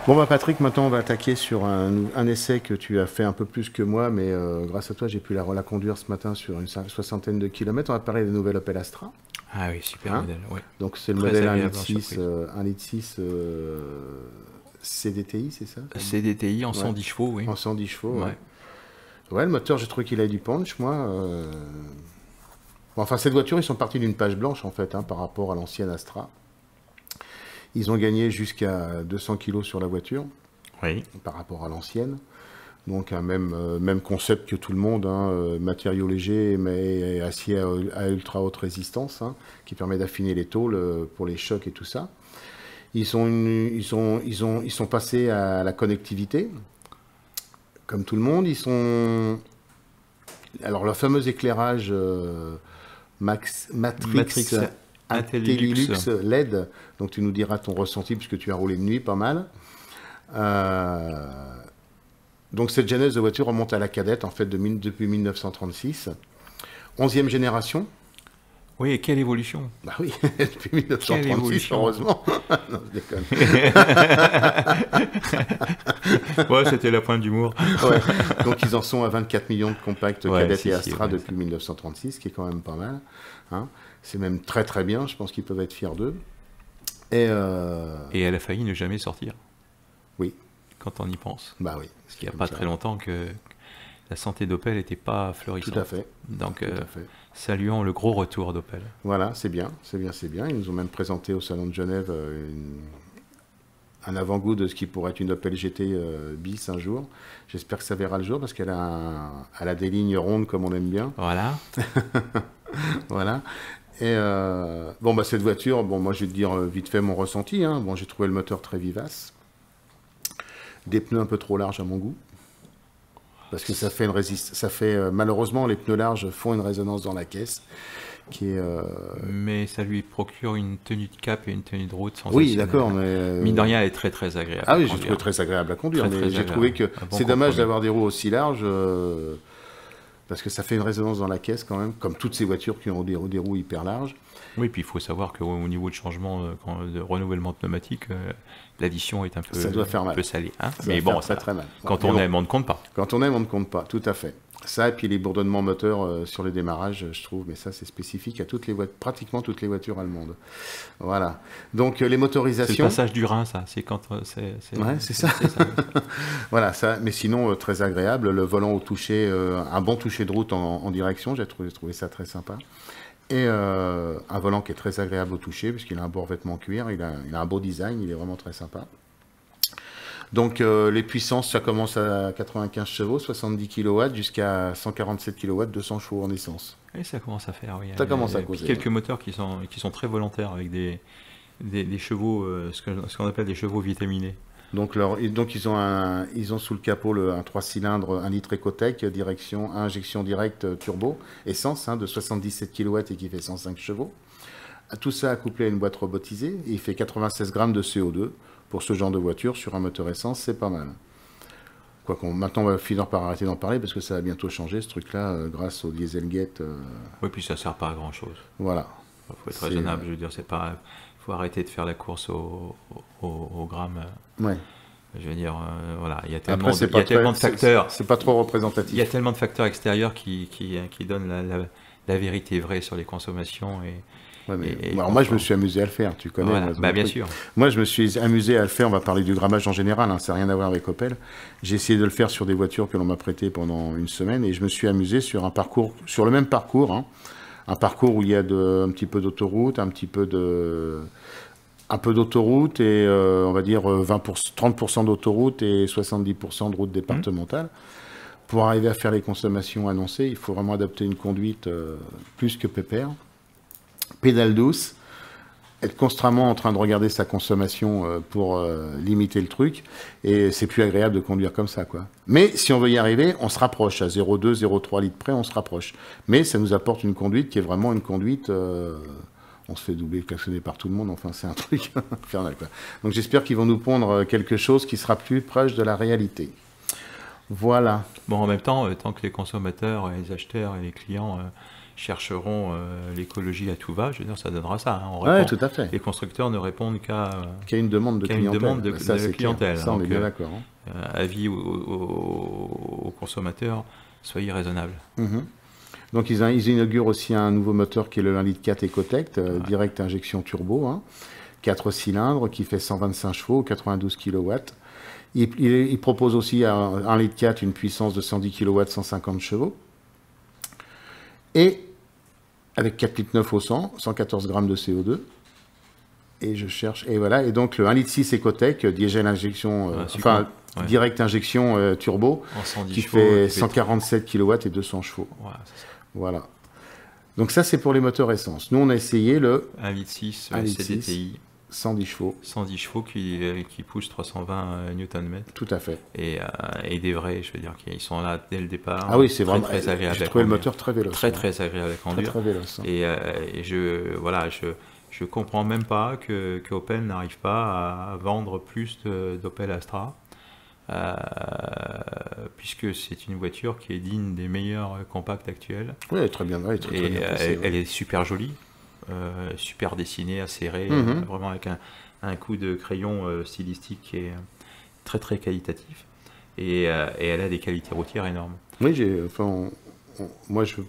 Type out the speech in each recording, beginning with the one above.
Bon bah Patrick, maintenant on va attaquer sur un essai que tu as fait un peu plus que moi, mais grâce à toi j'ai pu la conduire ce matin sur une soixantaine de kilomètres. On va parler des nouvelles Opel Astra. Ah oui, super Hein. modèle, ouais. Donc c'est le Très modèle 1,6 agréable en litre surprise. 6 CDTI, c'est ça? CDTI en Ouais. 110 chevaux, oui. En 110 chevaux, ouais. Ouais. Ouais, le moteur, j'ai trouvé qu'il avait du punch, moi. Bon, enfin, cette voiture, ils sont partis d'une page blanche, en fait, hein, par rapport à l'ancienne Astra. Ils ont gagné jusqu'à 200 kilos sur la voiture, Oui. par rapport à l'ancienne. Donc, un même concept que tout le monde, hein, matériaux légers, mais acier à ultra haute résistance, hein, qui permet d'affiner les tôles pour les chocs et tout ça. Ils sont passés à la connectivité, comme tout le monde. Alors, le fameux éclairage Matrix Intellilux LED, donc tu nous diras ton ressenti puisque tu as roulé de nuit pas mal. Donc cette genèse de voiture remonte à la cadette en fait depuis 1936. 11e génération. Oui, et quelle évolution. Bah oui, depuis 1936 évolution. heureusement. Non, je déconne. Ouais, c'était la pointe d'humour. Ouais. Donc ils en sont à 24 millions de compacts Ouais, cadette si, et si, Astra ouais, depuis ça. 1936, ce qui est quand même pas mal. Hein. C'est même très très bien, je pense qu'ils peuvent être fiers d'eux. Et Et elle a failli ne jamais sortir, oui, quand on y pense. bah oui. Parce qu'il n'y a pas très longtemps que la santé d'Opel n'était pas florissante. Tout à fait. Donc, Tout à fait. saluons le gros retour d'Opel. Voilà, c'est bien, c'est bien, c'est bien. Ils nous ont même présenté au Salon de Genève un avant-goût de ce qui pourrait être une Opel GT bis un jour. J'espère que ça verra le jour parce qu'elle a des lignes rondes comme on aime bien. Voilà. Voilà. Et bon, bah, cette voiture, bon, moi je vais te dire vite fait mon ressenti. Hein. Bon, j'ai trouvé le moteur très vivace. Des pneus un peu trop larges à mon goût. Parce que ça fait une résistance. Ça fait, malheureusement, les pneus larges font une résonance dans la caisse. Qui est, Mais ça lui procure une tenue de cap et une tenue de route sans oui, d'accord, mais. Mine de rien, elle est très très agréable. Ah oui, à j'ai conduire. trouvé très agréable à conduire, Très, mais très j'ai agréable. trouvé que Un bon c'est dommage compromis. d'avoir des roues aussi larges, parce que ça fait une résonance dans la caisse quand même, comme toutes ces voitures qui ont des roues hyper larges. Oui, puis il faut savoir qu'au niveau de changement, de renouvellement de pneumatique, l'addition est un peu, Ça doit faire mal. un peu salée. Hein. Ça Mais va bon, faire ça, très mal. quand Mais on bon, aime, on ne compte pas. quand on aime, on ne compte pas, tout à fait. Ça, et puis les bourdonnements moteurs sur les démarrages, je trouve, mais ça c'est spécifique à pratiquement toutes les voitures allemandes. Voilà. Donc les C'est le motorisations. passage du Rhin, ça. C'est quand Ouais, c'est ça. Voilà, ça. Mais sinon, très agréable. Le volant au toucher, un bon toucher de route en direction, j'ai trouvé ça très sympa. Et un volant qui est très agréable au toucher, puisqu'il a un beau revêtement en cuir, il a un beau design, il est vraiment très sympa. Donc les puissances, ça commence à 95 chevaux, 70 kW, jusqu'à 147 kW, 200 chevaux en essence. Et ça commence à faire, oui. Ça commence à puis causer. quelques moteurs qui sont très volontaires avec des chevaux, ce qu'on appelle des chevaux vitaminés. Donc ils ont sous le capot un 3 cylindres 1 litre Ecotec, direction injection directe turbo, essence de 77 kW et qui fait 105 chevaux. Tout ça accouplé à une boîte robotisée, et il fait 96 grammes de CO2. Pour ce genre de voiture, sur un moteur essence, c'est pas mal. Maintenant, on va finir par arrêter d'en parler parce que ça va bientôt changer ce truc-là, grâce au Dieselgate. Oui, puis ça sert pas à grand chose. Voilà. Il faut être raisonnable, je veux dire, c'est pas. Faut arrêter de faire la course au gramme. Ouais. Je veux dire, voilà, il y a tellement, Après, il y a tellement de facteurs. C'est pas trop représentatif. Il y a tellement de facteurs extérieurs qui donnent la vérité vraie sur les consommations Ouais, mais et alors moi, je me suis amusé à le faire, tu connais. voilà. Moi, Bah, bien sûr. Moi, je me suis amusé à le faire. On va parler du grammage en général, hein, ça n'a rien à voir avec Opel. J'ai essayé de le faire sur des voitures que l'on m'a prêtées pendant une semaine et je me suis amusé sur le même parcours, hein, un parcours où il y a un petit peu d'autoroute, un peu d'autoroute et on va dire 30% d'autoroute et 70% de route départementale. Pour arriver à faire les consommations annoncées, il faut vraiment adapter une conduite plus que pépère. Pédale douce, être constamment en train de regarder sa consommation pour limiter le truc, et c'est plus agréable de conduire comme ça, quoi. Mais si on veut y arriver, on se rapproche, à 0,2, 0,3 litres près, on se rapproche. Mais ça nous apporte une conduite qui est vraiment une conduite... on se fait doubler, klaxonner par tout le monde, enfin c'est un truc infernal, quoi. Donc j'espère qu'ils vont nous pondre quelque chose qui sera plus proche de la réalité. Voilà. Bon, en même temps, tant que les consommateurs, les acheteurs et les clients chercheront l'écologie à tout va, je veux dire, ça donnera ça. Hein. Oui, tout à fait. Les constructeurs ne répondent qu'à une demande de clientèle. Une demande de clientèle. Ça, on est bien d'accord. Avis aux consommateurs, soyez raisonnables. Donc ils inaugurent aussi un nouveau moteur qui est le 1,4 litre Ecotect, direct injection turbo, 4 cylindres, qui fait 125 chevaux, 92 kW. Il propose aussi à 1,4 litre une puissance de 110 kW, 150 chevaux. Et avec 4,9 litres au 114 grammes de CO2. Et je cherche, et voilà, et donc le 1,6 litre Ecotec, diesel injection, direct injection turbo, qui fait 147 kW et 200 chevaux. Voilà. Donc ça, c'est pour les moteurs essence. Nous, on a essayé le 1,6 litre CDTI. 110 chevaux. 110 chevaux qui poussent 320 Nm. Tout à fait. Et des vrais, je veux dire, qui sont là dès le départ. Ah oui, c'est vraiment très agréable. J'ai trouvé le moteur très véloce. Très agréable à conduire. Très véloce. Et je comprends même pas que Opel n'arrive pas à vendre plus d'Opel Astra. Puisque c'est une voiture qui est digne des meilleurs compacts actuels. Oui, elle est très bien. Elle est super jolie. Super dessiné, acéré, vraiment avec un coup de crayon stylistique qui est très qualitatif. Et elle a des qualités routières énormes. Oui,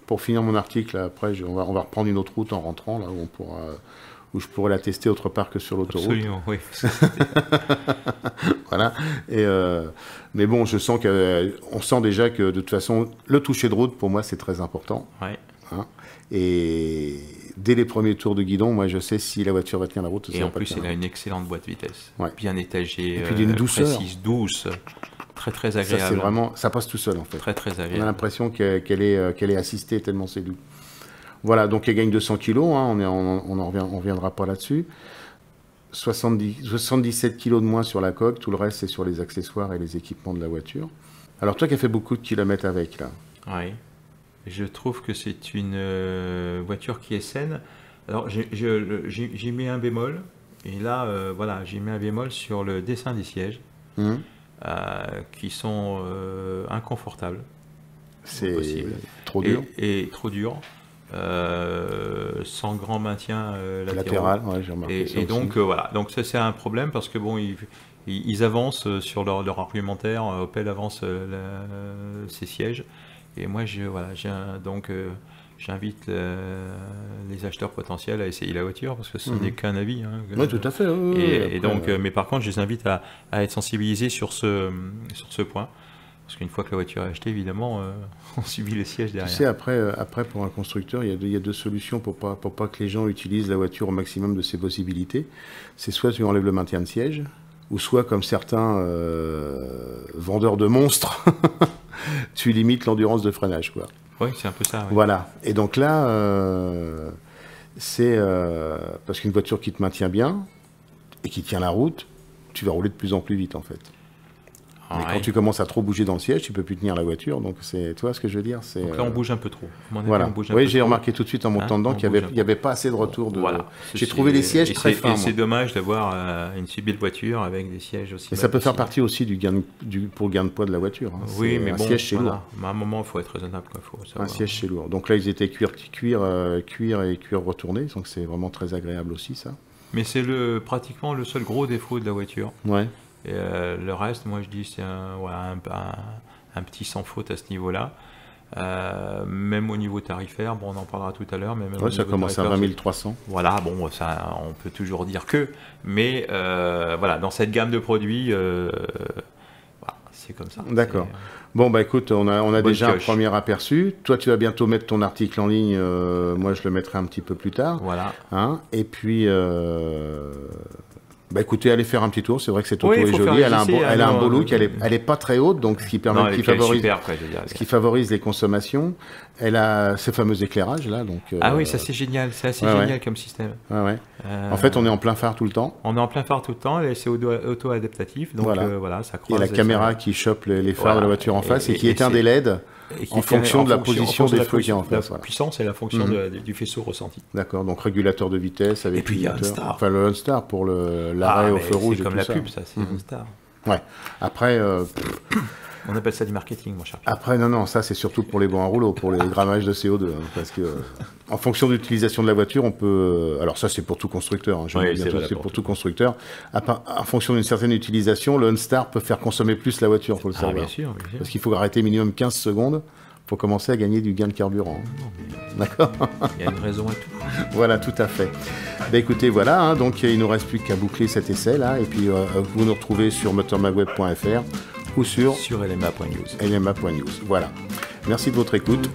pour finir mon article, après, on va reprendre une autre route en rentrant, là où je pourrais la tester autre part que sur l'autoroute. Absolument, oui. Voilà. Mais bon, on sent déjà que de toute façon, le toucher de route, pour moi, c'est très important. Ouais. Et dès les premiers tours de guidon, moi je sais si la voiture va tenir la route. Et en plus, elle a une excellente boîte vitesse, bien étagée, et puis d'une douceur précise, douce, très agréable. Ça passe tout seul en fait. Très agréable. On a l'impression qu'elle est assistée tellement c'est doux. Voilà, donc elle gagne 200 kg, on reviendra pas là-dessus. 77 kg de moins sur la coque, tout le reste c'est sur les accessoires et les équipements de la voiture. Alors toi qui as fait beaucoup de kilomètres avec là. Oui. Je trouve que c'est une voiture qui est saine. Alors, j'ai mis un bémol. Et là, j'ai mis un bémol sur le dessin des sièges, qui sont inconfortables. C'est trop dur. Et trop dur. Sans grand maintien latéral. Ouais, j'ai remarqué ça et donc, Donc, ça, c'est un problème parce que, bon, ils avancent sur leur argumentaire. Opel avance ses sièges. Et moi, j'invite les acheteurs potentiels à essayer la voiture parce que ce n'est qu'un avis. Oui, tout à fait. Mais par contre, je les invite à être sensibilisés sur ce point. Parce qu'une fois que la voiture est achetée, évidemment, on subit les sièges derrière. Tu sais, après pour un constructeur, il y a deux solutions pour pas que les gens utilisent la voiture au maximum de ses possibilités. C'est soit tu enlèves le maintien de siège, ou soit comme certains vendeurs de monstres, tu limites l'endurance de freinage, quoi. Oui, c'est un peu ça. Oui. Voilà. Et donc là, c'est parce qu'une voiture qui te maintient bien et qui tient la route, tu vas rouler de plus en plus vite, en fait. Mais quand tu commences à trop bouger dans le siège, tu peux plus tenir la voiture. Donc tu vois ce que je veux dire, donc là, on bouge un peu trop. Voilà. Oui, j'ai remarqué tout de suite en montant dedans qu'il n'y avait pas assez de retour. J'ai trouvé les sièges très fins. C'est dommage d'avoir une si belle voiture avec des sièges aussi. Mais ça peut faire partie aussi pour gain de poids de la voiture. Oui, mais un siège, c'est lourd. À un moment, il faut être raisonnable. Un siège, c'est lourd. Donc là, ils étaient cuir et cuir retourné. Donc c'est vraiment très agréable aussi, ça. Mais c'est pratiquement le seul gros défaut de la voiture. Ouais. Et le reste, moi je dis, c'est un petit sans faute à ce niveau-là. Même au niveau tarifaire, bon, on en parlera tout à l'heure. Ça commence à 20 300. Voilà, bon, ça, on peut toujours dire que. Mais dans cette gamme de produits, c'est comme ça. D'accord. Bon, bah écoute, on a déjà un premier aperçu. Toi, tu vas bientôt mettre ton article en ligne. Moi, je le mettrai un petit peu plus tard. Voilà. Et puis... Bah écoutez, allez faire un petit tour, c'est vrai que cette auto est jolie, elle a un beau look, elle est pas très haute, donc ce qui permet, ce qui favorise les consommations. Elle a ces fameux éclairages là, donc. Oui, ça c'est génial, c'est assez génial comme système. En fait, on est en plein phare tout le temps. On est en plein phare tout le temps, c'est auto-adaptatif, donc ça croise. Il y a la caméra qui chope les phares de la voiture en face et qui éteint des LED. En fonction de la position des feux qui est en face. La puissance et la fonction du faisceau ressenti. D'accord, donc régulateur de vitesse avec. Et puis il y a OnStar. Enfin, le OnStar pour l'arrêt au feu rouge. C'est comme la pub, ça, c'est OnStar. Ouais. Après, On appelle ça du marketing, mon cher Pierre. Après, non, ça c'est surtout pour les bons à rouleau, pour les grammages de CO2. Hein, parce que, en fonction de l'utilisation de la voiture, on peut... alors ça c'est pour tout constructeur, hein, c'est pour tout constructeur. En fonction d'une certaine utilisation, le OnStar peut faire consommer plus la voiture, il faut le savoir. Bien sûr. Parce qu'il faut arrêter minimum 15 secondes pour commencer à gagner du gain de carburant. D'accord. Il y a une raison à tout. Voilà, tout à fait. Bah, écoutez, voilà, hein, donc il ne nous reste plus qu'à boucler cet essai-là, et puis vous nous retrouvez sur moteurmagweb.fr ou sur LMA.news. LMA.news. Voilà. Merci de votre écoute.